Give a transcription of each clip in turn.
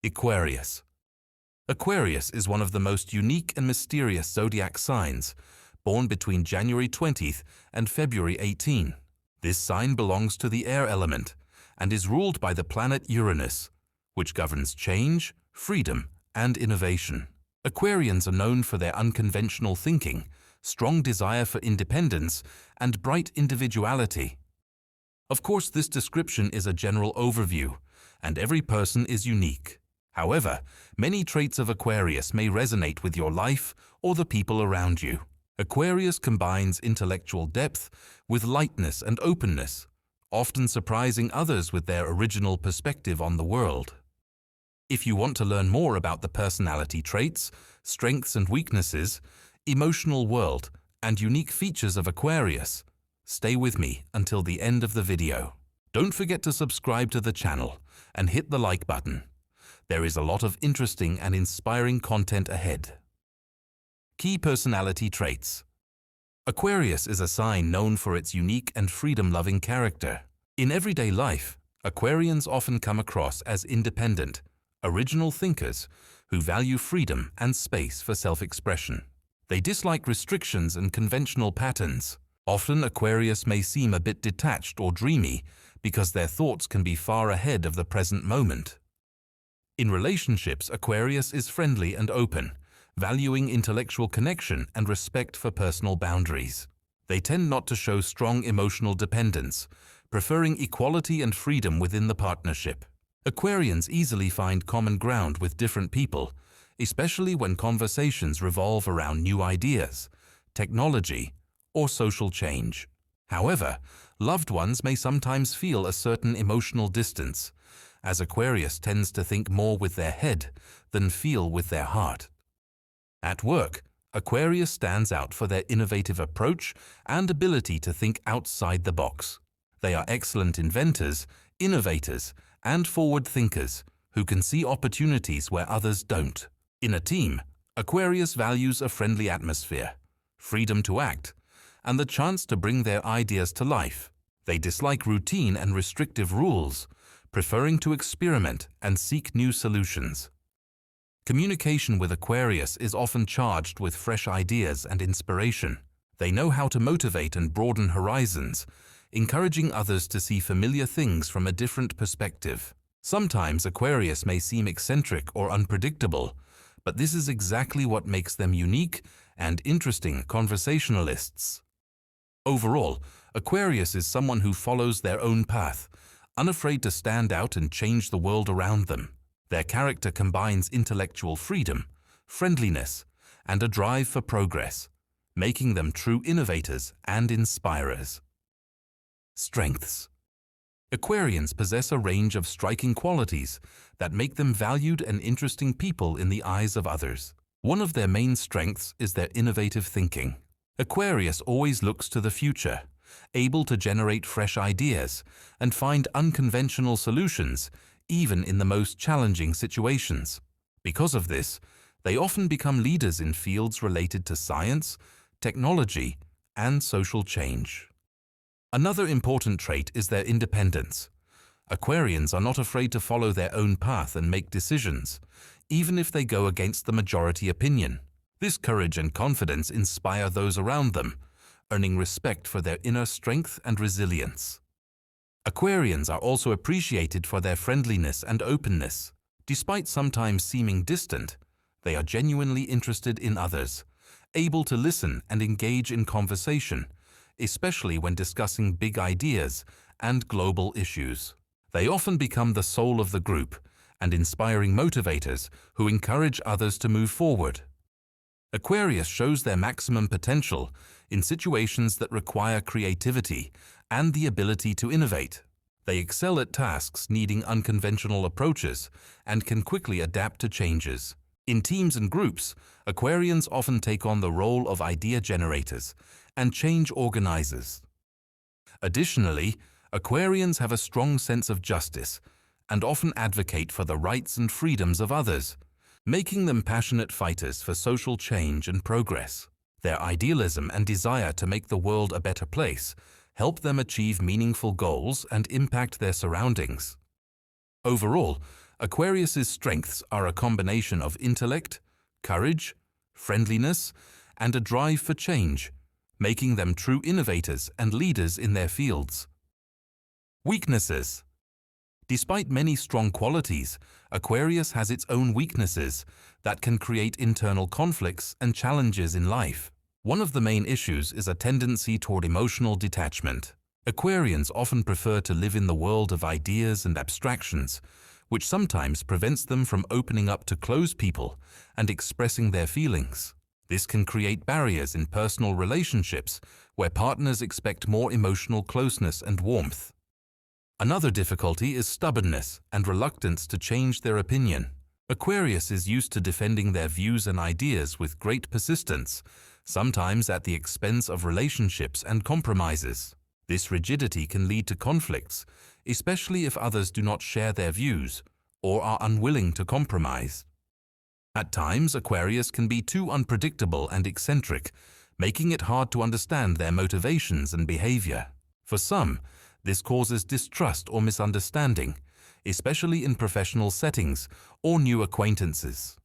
Aquarius. Aquarius is one of the most unique and mysterious zodiac signs, born between January 20th and February 18. This sign belongs to the air element and is ruled by the planet Uranus, which governs change, freedom, and innovation. Aquarians are known for their unconventional thinking, strong desire for independence, and bright individuality. Of course, this description is a general overview, and every person is unique. However, many traits of Aquarius may resonate with your life or the people around you. Aquarius combines intellectual depth with lightness and openness, often surprising others with their original perspective on the world. If you want to learn more about the personality traits, strengths and weaknesses, emotional world, and unique features of Aquarius, stay with me until the end of the video. Don't forget to subscribe to the channel and hit the like button. There is a lot of interesting and inspiring content ahead. Key personality traits. Aquarius is a sign known for its unique and freedom-loving character. In everyday life, Aquarians often come across as independent, original thinkers who value freedom and space for self-expression. They dislike restrictions and conventional patterns. Often, Aquarius may seem a bit detached or dreamy because their thoughts can be far ahead of the present moment. In relationships, Aquarius is friendly and open, valuing intellectual connection and respect for personal boundaries. They tend not to show strong emotional dependence, preferring equality and freedom within the partnership. Aquarians easily find common ground with different people, especially when conversations revolve around new ideas, technology, or social change. However, loved ones may sometimes feel a certain emotional distance, as Aquarius tends to think more with their head than feel with their heart. At work, Aquarius stands out for their innovative approach and ability to think outside the box. They are excellent inventors, innovators, and forward thinkers who can see opportunities where others don't. In a team, Aquarius values a friendly atmosphere, freedom to act, and the chance to bring their ideas to life. They dislike routine and restrictive rules, preferring to experiment and seek new solutions. Communication with Aquarius is often charged with fresh ideas and inspiration. They know how to motivate and broaden horizons, encouraging others to see familiar things from a different perspective. Sometimes Aquarius may seem eccentric or unpredictable, but this is exactly what makes them unique and interesting conversationalists. Overall, Aquarius is someone who follows their own path, unafraid to stand out and change the world around them. Their character combines intellectual freedom, friendliness, and a drive for progress, making them true innovators and inspirers. Strengths. Aquarians possess a range of striking qualities that make them valued and interesting people in the eyes of others. One of their main strengths is their innovative thinking. Aquarius always looks to the future, able to generate fresh ideas and find unconventional solutions even in the most challenging situations. Because of this, they often become leaders in fields related to science, technology, and social change. Another important trait is their independence. Aquarians are not afraid to follow their own path and make decisions, even if they go against the majority opinion. This courage and confidence inspire those around them, earning respect for their inner strength and resilience. Aquarians are also appreciated for their friendliness and openness. Despite sometimes seeming distant, they are genuinely interested in others, able to listen and engage in conversation, especially when discussing big ideas and global issues. They often become the soul of the group and inspiring motivators who encourage others to move forward. Aquarius shows their maximum potential in situations that require creativity and the ability to innovate. They excel at tasks needing unconventional approaches and can quickly adapt to changes. In teams and groups, Aquarians often take on the role of idea generators and change organizers. Additionally, Aquarians have a strong sense of justice and often advocate for the rights and freedoms of others, making them passionate fighters for social change and progress. Their idealism and desire to make the world a better place help them achieve meaningful goals and impact their surroundings. Overall, Aquarius's strengths are a combination of intellect, courage, friendliness, and a drive for change, making them true innovators and leaders in their fields. Weaknesses. Despite many strong qualities, Aquarius has its own weaknesses that can create internal conflicts and challenges in life. One of the main issues is a tendency toward emotional detachment. Aquarians often prefer to live in the world of ideas and abstractions, which sometimes prevents them from opening up to close people and expressing their feelings. This can create barriers in personal relationships where partners expect more emotional closeness and warmth. Another difficulty is stubbornness and reluctance to change their opinion. Aquarius is used to defending their views and ideas with great persistence, sometimes at the expense of relationships and compromises. This rigidity can lead to conflicts, especially if others do not share their views or are unwilling to compromise. At times, Aquarius can be too unpredictable and eccentric, making it hard to understand their motivations and behavior. For some, this causes distrust or misunderstanding, especially in professional settings or new acquaintances.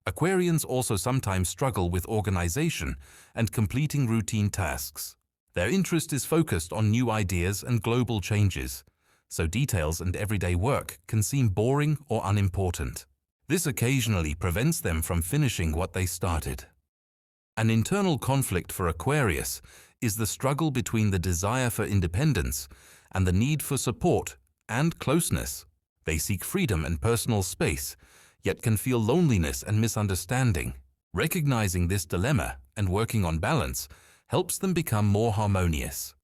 Aquarians also sometimes struggle with organization and completing routine tasks. Their interest is focused on new ideas and global changes, so details and everyday work can seem boring or unimportant. This occasionally prevents them from finishing what they started. An internal conflict for Aquarius is the struggle between the desire for independence and the need for support and closeness. They seek freedom and personal space, yet can feel loneliness and misunderstanding. Recognizing this dilemma and working on balance helps them become more harmonious.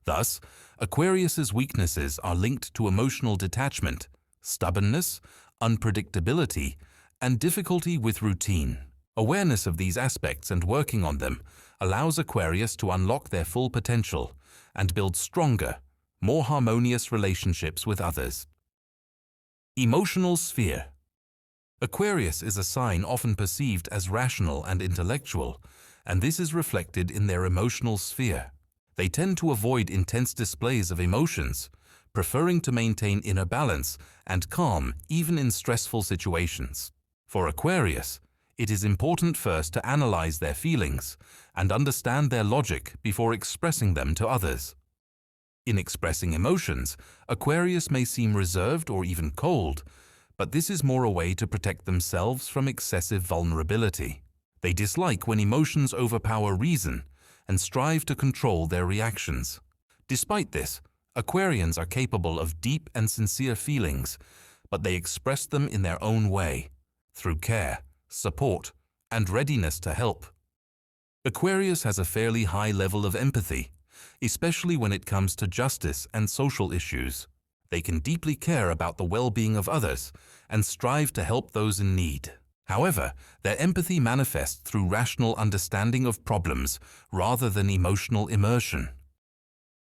Thus, Aquarius's weaknesses are linked to emotional detachment, stubbornness, unpredictability, and difficulty with routine. Awareness of these aspects and working on them allows Aquarius to unlock their full potential and build stronger, more harmonious relationships with others. Emotional sphere. Aquarius is a sign often perceived as rational and intellectual, and this is reflected in their emotional sphere. They tend to avoid intense displays of emotions, preferring to maintain inner balance and calm even in stressful situations. For Aquarius, it is important first to analyze their feelings and understand their logic before expressing them to others. In expressing emotions, Aquarius may seem reserved or even cold, but this is more a way to protect themselves from excessive vulnerability. They dislike when emotions overpower reason and strive to control their reactions. Despite this, Aquarians are capable of deep and sincere feelings, but they express them in their own way, through care, support, and readiness to help. Aquarius has a fairly high level of empathy, especially when it comes to justice and social issues. They can deeply care about the well-being of others and strive to help those in need. However, their empathy manifests through rational understanding of problems rather than emotional immersion.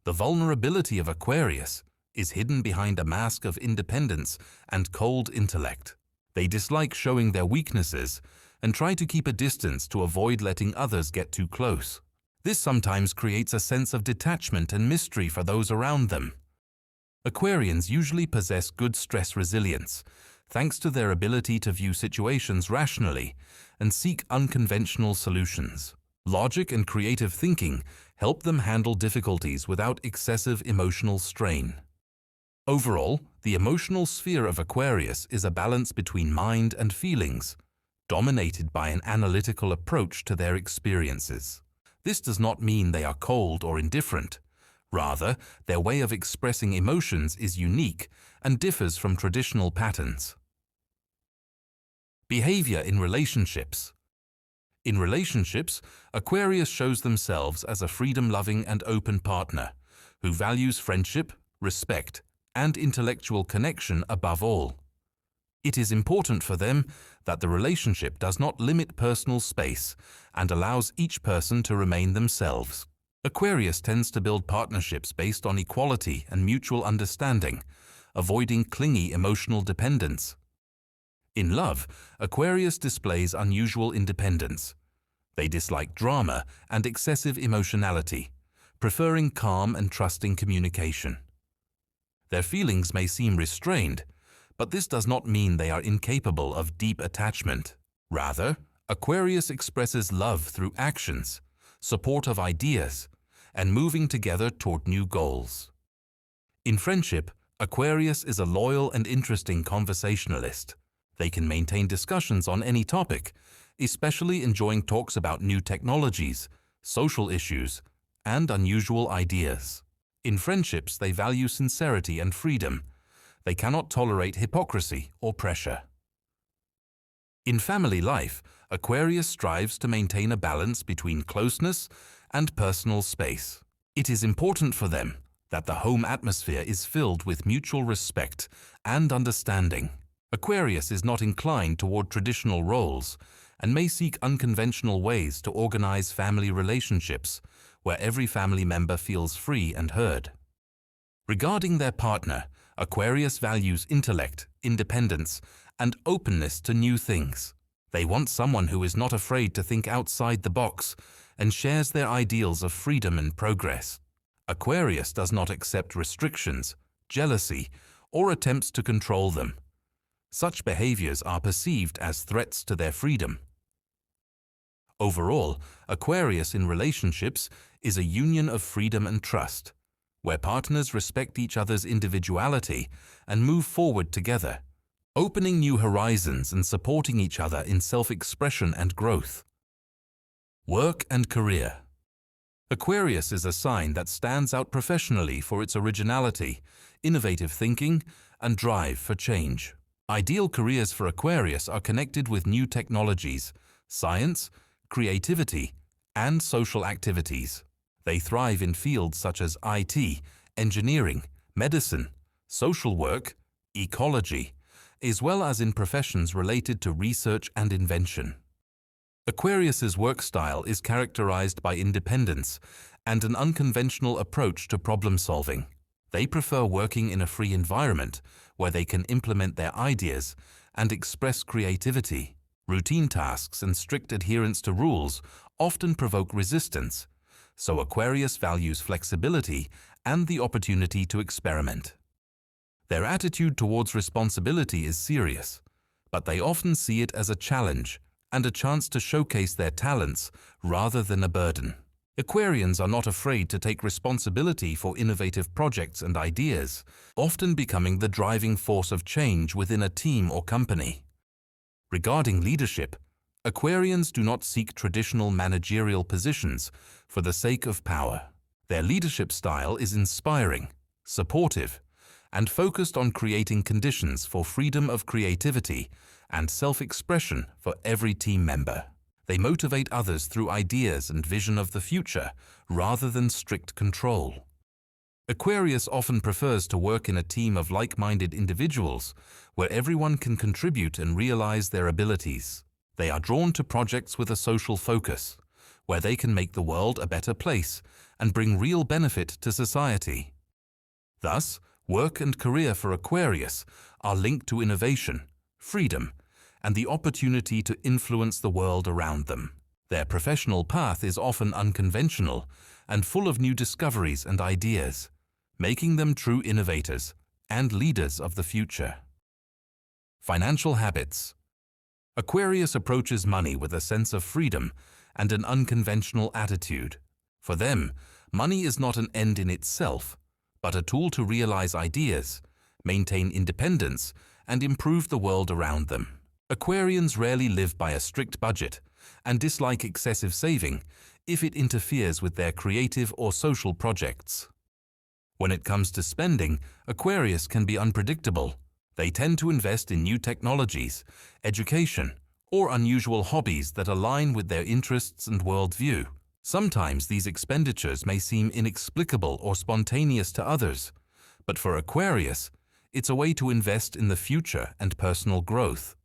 The vulnerability of Aquarius is hidden behind a mask of independence and cold intellect. They dislike showing their weaknesses and try to keep a distance to avoid letting others get too close. This sometimes creates a sense of detachment and mystery for those around them. Aquarians usually possess good stress resilience, thanks to their ability to view situations rationally and seek unconventional solutions. Logic and creative thinking help them handle difficulties without excessive emotional strain. Overall, the emotional sphere of Aquarius is a balance between mind and feelings, dominated by an analytical approach to their experiences. This does not mean they are cold or indifferent. Rather, their way of expressing emotions is unique and differs from traditional patterns. Behavior in relationships. In relationships, Aquarius shows themselves as a freedom-loving and open partner who values friendship, respect, and intellectual connection above all. It is important for them that the relationship does not limit personal space and allows each person to remain themselves. Aquarius tends to build partnerships based on equality and mutual understanding, avoiding clingy emotional dependence. In love, Aquarius displays unusual independence. They dislike drama and excessive emotionality, preferring calm and trusting communication. Their feelings may seem restrained, But this does not mean they are incapable of deep attachment. Rather, Aquarius expresses love through actions, support of ideas, and moving together toward new goals. In friendship, Aquarius is a loyal and interesting conversationalist. They can maintain discussions on any topic, especially enjoying talks about new technologies, social issues, and unusual ideas. In friendships, they value sincerity and freedom. They cannot tolerate hypocrisy or pressure. In family life, Aquarius strives to maintain a balance between closeness and personal space. It is important for them that the home atmosphere is filled with mutual respect and understanding. Aquarius is not inclined toward traditional roles and may seek unconventional ways to organize family relationships where every family member feels free and heard. Regarding their partner, Aquarius values intellect, independence, and openness to new things. They want someone who is not afraid to think outside the box and shares their ideals of freedom and progress. Aquarius does not accept restrictions, jealousy, or attempts to control them. Such behaviors are perceived as threats to their freedom. Overall, Aquarius in relationships is a union of freedom and trust, where partners respect each other's individuality and move forward together, opening new horizons and supporting each other in self-expression and growth. Work and career. Aquarius is a sign that stands out professionally for its originality, innovative thinking, and drive for change. Ideal careers for Aquarius are connected with new technologies, science, creativity, and social activities. They thrive in fields such as IT, engineering, medicine, social work, ecology, as well as in professions related to research and invention. Aquarius's work style is characterized by independence and an unconventional approach to problem solving. They prefer working in a free environment where they can implement their ideas and express creativity. Routine tasks and strict adherence to rules often provoke resistance, so Aquarius values flexibility and the opportunity to experiment. Their attitude towards responsibility is serious, but they often see it as a challenge and a chance to showcase their talents rather than a burden. Aquarians are not afraid to take responsibility for innovative projects and ideas, often becoming the driving force of change within a team or company. Regarding leadership, Aquarians do not seek traditional managerial positions for the sake of power. Their leadership style is inspiring, supportive, and focused on creating conditions for freedom of creativity and self-expression for every team member. They motivate others through ideas and vision of the future rather than strict control. Aquarius often prefers to work in a team of like-minded individuals where everyone can contribute and realize their abilities. They are drawn to projects with a social focus, where they can make the world a better place and bring real benefit to society. Thus, work and career for Aquarius are linked to innovation, freedom, and the opportunity to influence the world around them. Their professional path is often unconventional and full of new discoveries and ideas, making them true innovators and leaders of the future. Financial habits. Aquarius approaches money with a sense of freedom and an unconventional attitude. For them, money is not an end in itself, but a tool to realize ideas, maintain independence, and improve the world around them. Aquarians rarely live by a strict budget and dislike excessive saving if it interferes with their creative or social projects. When it comes to spending, Aquarius can be unpredictable. They tend to invest in new technologies, education, or unusual hobbies that align with their interests and worldview. Sometimes these expenditures may seem inexplicable or spontaneous to others, but for Aquarius, it's a way to invest in the future and personal growth.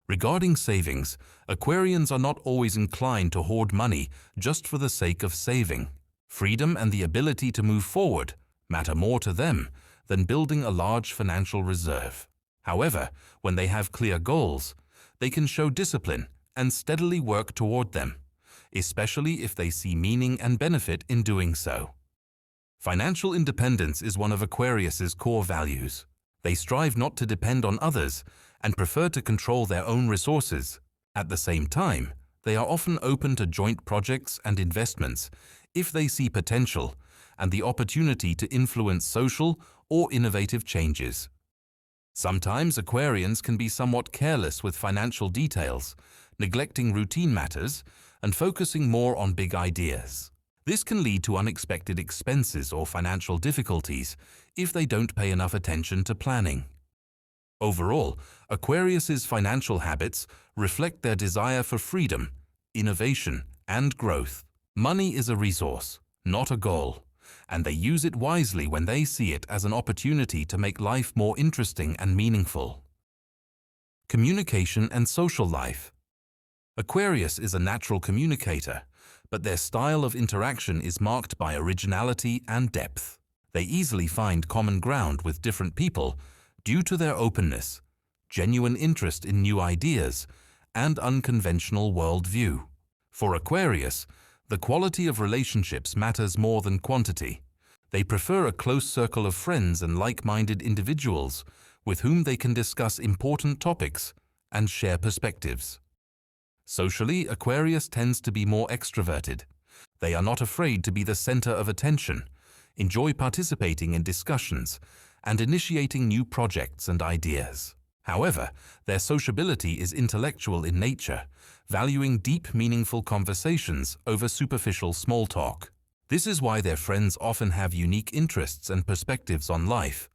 Regarding savings, Aquarians are not always inclined to hoard money just for the sake of saving. Freedom and the ability to move forward matter more to them than building a large financial reserve. However, when they have clear goals, they can show discipline and steadily work toward them, especially if they see meaning and benefit in doing so. Financial independence is one of Aquarius's core values. They strive not to depend on others and prefer to control their own resources. At the same time, they are often open to joint projects and investments if they see potential and the opportunity to influence social or innovative changes. Sometimes Aquarians can be somewhat careless with financial details, neglecting routine matters and focusing more on big ideas. This can lead to unexpected expenses or financial difficulties if they don't pay enough attention to planning. Overall, Aquarius's financial habits reflect their desire for freedom, innovation, and growth. Money is a resource, not a goal, and they use it wisely when they see it as an opportunity to make life more interesting and meaningful. Communication and social life. Aquarius is a natural communicator, but their style of interaction is marked by originality and depth. They easily find common ground with different people due to their openness, genuine interest in new ideas, and unconventional worldview. For Aquarius, the quality of relationships matters more than quantity. They prefer a close circle of friends and like-minded individuals with whom they can discuss important topics and share perspectives. Socially, Aquarius tends to be more extroverted. They are not afraid to be the center of attention, enjoy participating in discussions, and initiating new projects and ideas. However, their sociability is intellectual in nature, valuing deep, meaningful conversations over superficial small talk. This is why their friends often have unique interests and perspectives on life.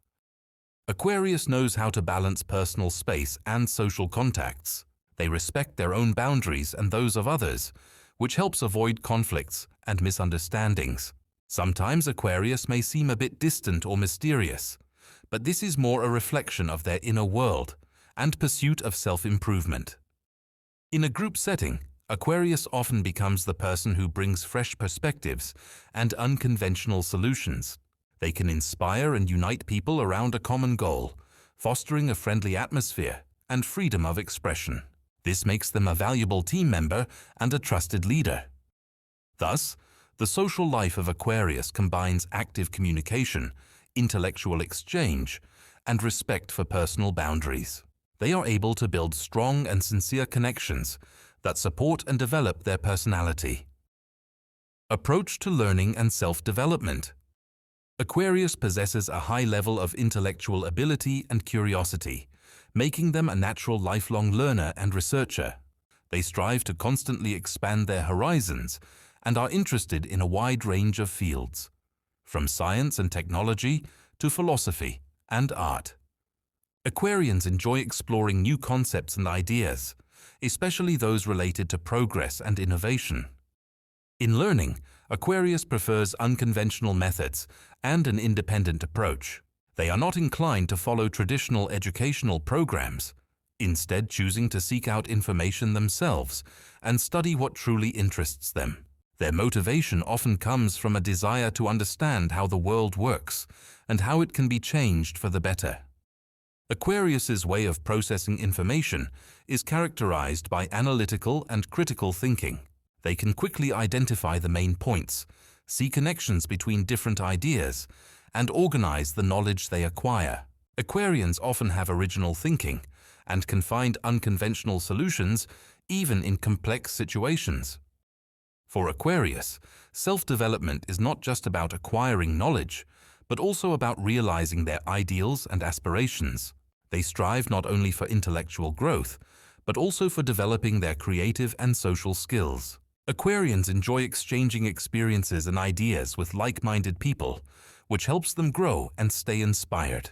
Aquarius knows how to balance personal space and social contacts. They respect their own boundaries and those of others, which helps avoid conflicts and misunderstandings. Sometimes Aquarius may seem a bit distant or mysterious, but this is more a reflection of their inner world and pursuit of self-improvement. In a group setting, Aquarius often becomes the person who brings fresh perspectives and unconventional solutions. They can inspire and unite people around a common goal, fostering a friendly atmosphere and freedom of expression. This makes them a valuable team member and a trusted leader. Thus, the social life of Aquarius combines active communication, intellectual exchange, and respect for personal boundaries. They are able to build strong and sincere connections that support and develop their personality. Approach to learning and self-development. Aquarius possesses a high level of intellectual ability and curiosity, making them a natural lifelong learner and researcher. They strive to constantly expand their horizons and are interested in a wide range of fields, from science and technology to philosophy and art. Aquarians enjoy exploring new concepts and ideas, especially those related to progress and innovation. In learning, Aquarius prefers unconventional methods and an independent approach. They are not inclined to follow traditional educational programs, instead choosing to seek out information themselves and study what truly interests them. Their motivation often comes from a desire to understand how the world works and how it can be changed for the better. Aquarius's way of processing information is characterized by analytical and critical thinking. They can quickly identify the main points, see connections between different ideas, and organize the knowledge they acquire. Aquarians often have original thinking and can find unconventional solutions even in complex situations. For Aquarius, self-development is not just about acquiring knowledge, but also about realizing their ideals and aspirations. They strive not only for intellectual growth, but also for developing their creative and social skills. Aquarians enjoy exchanging experiences and ideas with like-minded people, which helps them grow and stay inspired.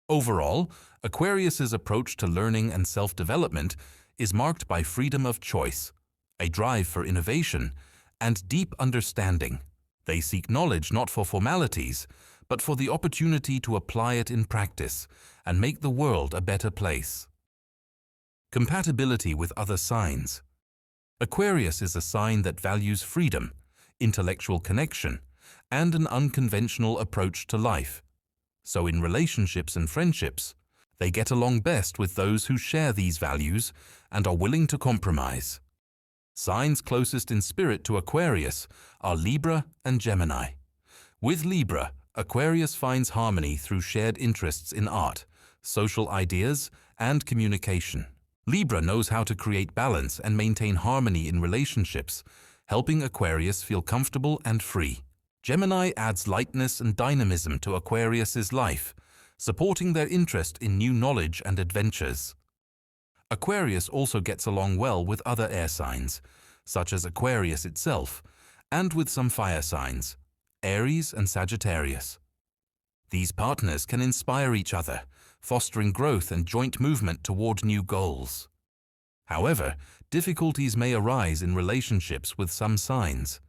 Overall, Aquarius's approach to learning and self-development is marked by freedom of choice, a drive for innovation, and deep understanding. They seek knowledge not for formalities, but for the opportunity to apply it in practice and make the world a better place. Compatibility with other signs. Aquarius is a sign that values freedom, intellectual connection, and an unconventional approach to life. So in relationships and friendships, they get along best with those who share these values and are willing to compromise. Signs closest in spirit to Aquarius are Libra and Gemini. With Libra, Aquarius finds harmony through shared interests in art, social ideas, and communication. Libra knows how to create balance and maintain harmony in relationships, helping Aquarius feel comfortable and free. Gemini adds lightness and dynamism to Aquarius's life, supporting their interest in new knowledge and adventures. Aquarius also gets along well with other air signs, such as Aquarius itself, and with some fire signs, Aries and Sagittarius. These partners can inspire each other, fostering growth and joint movement toward new goals. However, difficulties may arise in relationships with some signs.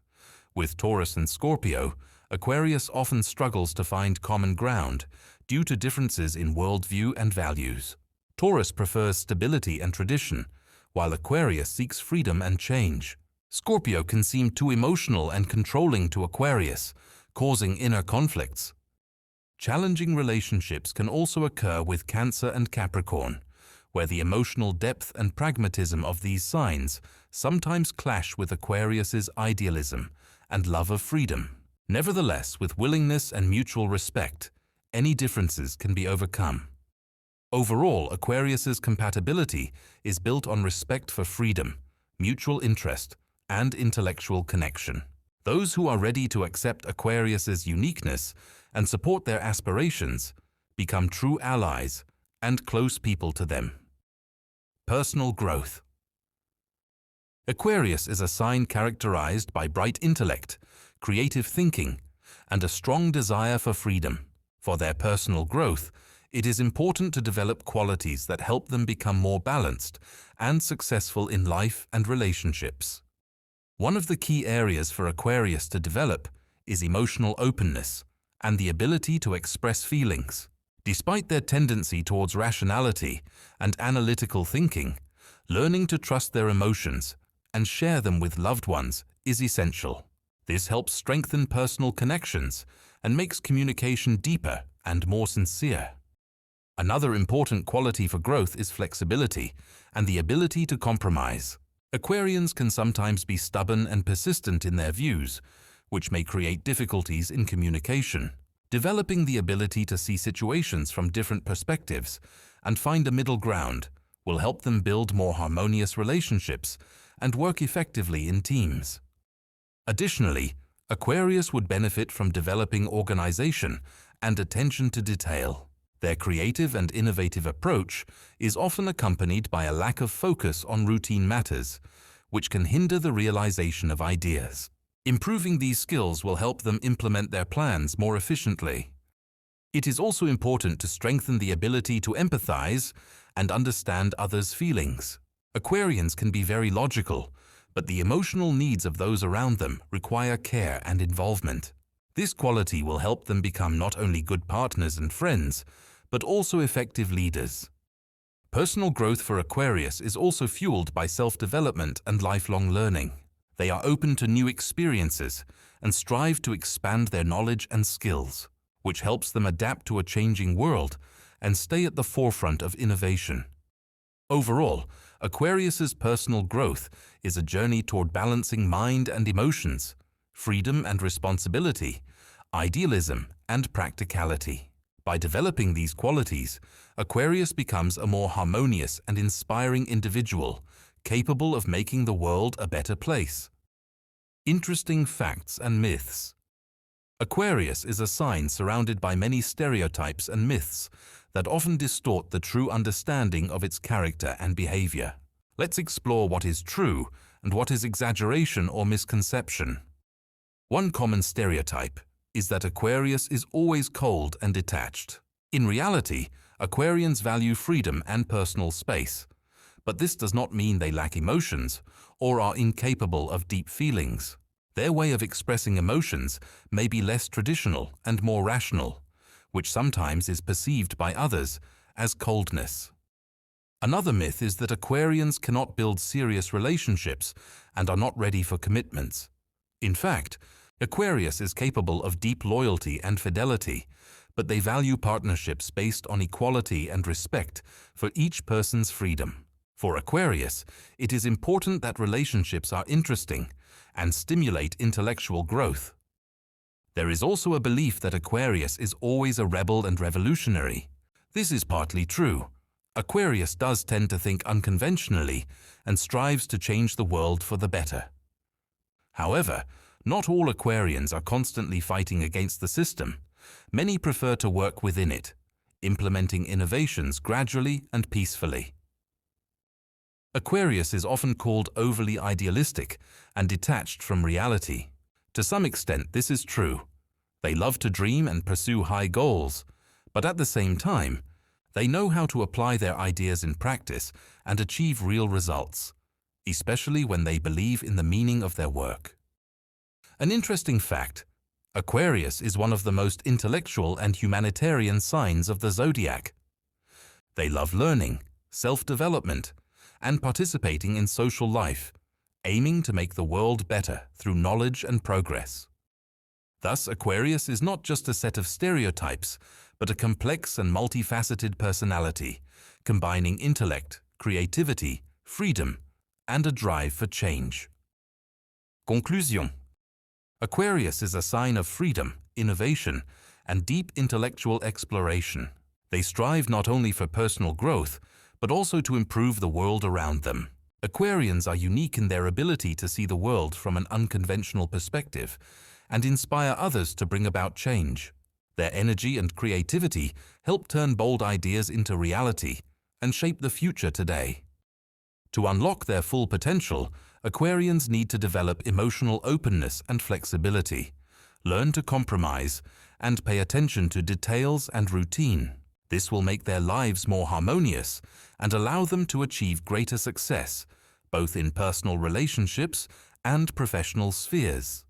With Taurus and Scorpio, Aquarius often struggles to find common ground due to differences in worldview and values. Taurus prefers stability and tradition, while Aquarius seeks freedom and change. Scorpio can seem too emotional and controlling to Aquarius, causing inner conflicts. Challenging relationships can also occur with Cancer and Capricorn, where the emotional depth and pragmatism of these signs sometimes clash with Aquarius's idealism and love of freedom. Nevertheless, with willingness and mutual respect, any differences can be overcome. Overall, Aquarius's compatibility is built on respect for freedom, mutual interest, and intellectual connection. Those who are ready to accept Aquarius's uniqueness and support their aspirations become true allies and close people to them. Personal growth. Aquarius is a sign characterized by bright intellect, creative thinking, and a strong desire for freedom. For their personal growth, it is important to develop qualities that help them become more balanced and successful in life and relationships. One of the key areas for Aquarius to develop is emotional openness and the ability to express feelings. Despite their tendency towards rationality and analytical thinking, learning to trust their emotions and share them with loved ones is essential. This helps strengthen personal connections and makes communication deeper and more sincere. Another important quality for growth is flexibility and the ability to compromise. Aquarians can sometimes be stubborn and persistent in their views, which may create difficulties in communication. Developing the ability to see situations from different perspectives and find a middle ground will help them build more harmonious relationships and work effectively in teams. Additionally, Aquarius would benefit from developing organization and attention to detail. Their creative and innovative approach is often accompanied by a lack of focus on routine matters, which can hinder the realization of ideas. Improving these skills will help them implement their plans more efficiently. It is also important to strengthen the ability to empathize and understand others' feelings. Aquarians can be very logical, but the emotional needs of those around them require care and involvement. This quality will help them become not only good partners and friends, but also effective leaders. Personal growth for Aquarius is also fueled by self-development and lifelong learning. They are open to new experiences and strive to expand their knowledge and skills, which helps them adapt to a changing world and stay at the forefront of innovation. Overall, Aquarius's personal growth is a journey toward balancing mind and emotions, freedom and responsibility, idealism and practicality. By developing these qualities, Aquarius becomes a more harmonious and inspiring individual, capable of making the world a better place. Interesting facts and myths. Aquarius is a sign surrounded by many stereotypes and myths that often distort the true understanding of its character and behavior. Let's explore what is true and what is exaggeration or misconception. One common stereotype is that Aquarius is always cold and detached. In reality, Aquarians value freedom and personal space, but this does not mean they lack emotions or are incapable of deep feelings. Their way of expressing emotions may be less traditional and more rational, which sometimes is perceived by others as coldness. Another myth is that Aquarians cannot build serious relationships and are not ready for commitments. In fact, Aquarius is capable of deep loyalty and fidelity, but they value partnerships based on equality and respect for each person's freedom. For Aquarius, it is important that relationships are interesting and stimulate intellectual growth. There is also a belief that Aquarius is always a rebel and revolutionary. This is partly true. Aquarius does tend to think unconventionally and strives to change the world for the better. However, not all Aquarians are constantly fighting against the system. Many prefer to work within it, implementing innovations gradually and peacefully. Aquarius is often called overly idealistic and detached from reality. To some extent, this is true. They love to dream and pursue high goals, but at the same time, they know how to apply their ideas in practice and achieve real results, especially when they believe in the meaning of their work. An interesting fact: Aquarius is one of the most intellectual and humanitarian signs of the zodiac. They love learning, self-development, and participating in social life, aiming to make the world better through knowledge and progress. Thus, Aquarius is not just a set of stereotypes, but a complex and multifaceted personality, combining intellect, creativity, freedom, and a drive for change. Conclusion: Aquarius is a sign of freedom, innovation, and deep intellectual exploration. They strive not only for personal growth, but also to improve the world around them. Aquarians are unique in their ability to see the world from an unconventional perspective and inspire others to bring about change. Their energy and creativity help turn bold ideas into reality and shape the future today. To unlock their full potential, Aquarians need to develop emotional openness and flexibility, learn to compromise, and pay attention to details and routine. This will make their lives more harmonious and allow them to achieve greater success, both in personal relationships and professional spheres.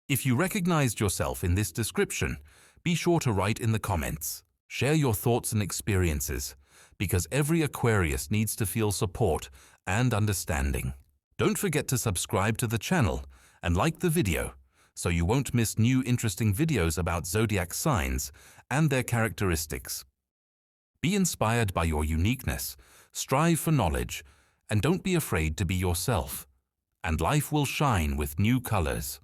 If you recognized yourself in this description, be sure to write in the comments. Share your thoughts and experiences, because every Aquarius needs to feel support and understanding. Don't forget to subscribe to the channel and like the video so you won't miss new interesting videos about zodiac signs and their characteristics. Be inspired by your uniqueness, strive for knowledge, and don't be afraid to be yourself, and life will shine with new colors.